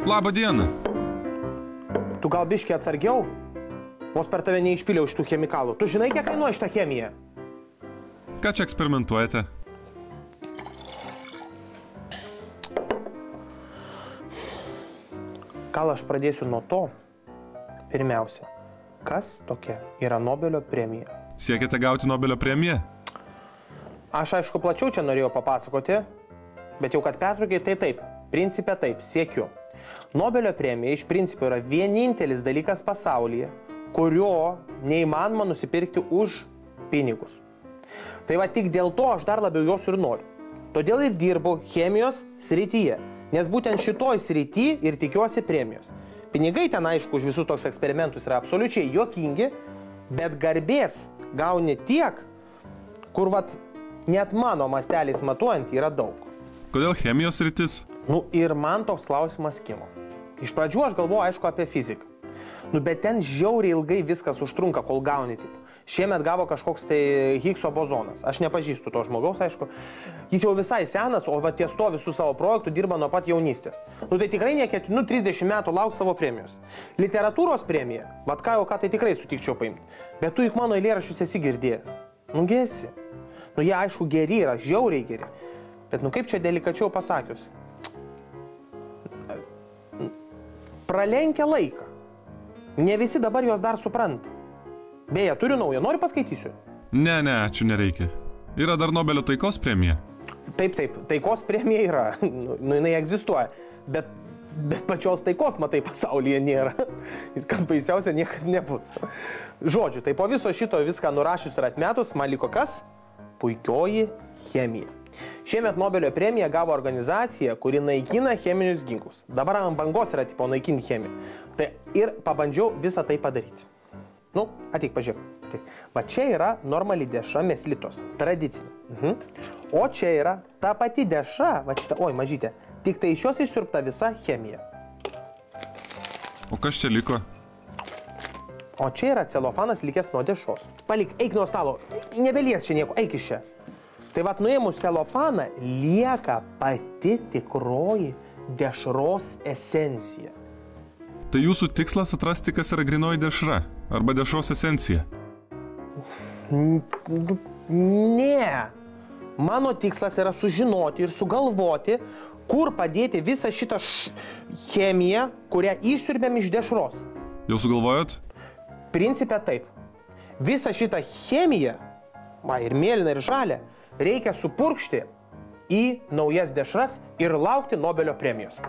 Labą dieną. Tu gal biškį atsargiau? Vos per tave neišpiliau šitų chemikalų. Tu žinai, kiek kainuoja šitą chemiją? Ką čia eksperimentuojate? Gal aš pradėsiu nuo to, pirmiausia, kas tokia yra Nobelio premija? Siekite gauti Nobelio premiją? Aš aišku plačiau čia norėjau papasakoti, bet jau kad pertraukiai, tai taip, principė taip, siekiu. Nobelio premija iš principo yra vienintelis dalykas pasaulyje, kurio neįmanoma nusipirkti už pinigus. Tai va tik dėl to aš dar labiau jos ir noriu. Todėl ir dirbu chemijos srityje, nes būtent šitoj srity ir tikiuosi premijos. Pinigai ten aišku už visus toks eksperimentus yra absoliučiai juokingi, bet garbės gauni tiek, kur vat net mano masteliais matuojant yra daug. Kodėl chemijos sritis? Nu ir man toks klausimas kilo. Iš pradžių aš galvoju aišku apie fiziką. Nu bet ten žiauriai ilgai viskas užtrunka, kol gauni tipo. Šiemet gavo kažkoks tai Higgso bozonas. Aš nepažįstu to žmogaus, aišku. Jis jau visai senas, o va ties to visų savo projektų dirba nuo pat jaunystės. Nu tai tikrai neketinu 30 metų laukti savo premijos. Literatūros premija, vat ką jau ką tai tikrai sutikčiau paimti. Bet tu juk mano eilėraščius esi girdėjęs. Nu gesi. Nu jie aišku geri yra, žiauriai geri. Bet nu kaip čia delikačiau pasakius. Pralenkia laiką. Ne visi dabar jos dar supranta. Beje, turiu naują, nori paskaitysiu? Ne, ačiū nereikia. Yra dar Nobelio taikos premija? Taip, taikos premija yra. Nu, jinai egzistuoja. Bet pačios taikos, matai, pasaulyje nėra. Kas baisiausia, niekada nebus. Žodžiu, tai po viso šito viską nurašius ir atmetus, man liko kas? Puikioji chemija. Šiemet Nobelio premiją gavo organizacija, kuri naikina cheminius ginklus. Dabar ant bangos yra tipo naikinti chemiją. Tai ir pabandžiau visą tai padaryti. Nu, ateik, pažiūrėk. Ateik. Va čia yra normali dešra meslitos, tradicinė. O čia yra ta pati dešra, va šita, oi, mažytė, tik tai iš jos išsiurbta visa chemija. O kas čia liko? O čia yra celofanas likęs nuo dešros. Palik, eik nuo stalo, nebelies čia nieko, eik iš čia. Tai vat nuėmus celofaną lieka pati tikroji dešros esencija. Tai jūsų tikslas atrasti, kas yra grinoji dešra arba dešros esencija? Ne. Mano tikslas yra sužinoti ir sugalvoti, kur padėti visą šitą chemiją, kurią išsiurbėm iš dešros. Jau sugalvojot? Principė taip. Visą šitą chemiją, va ir mėlyną ir žalią, reikia supurkšti į naujas dešras ir laukti Nobelio premijos.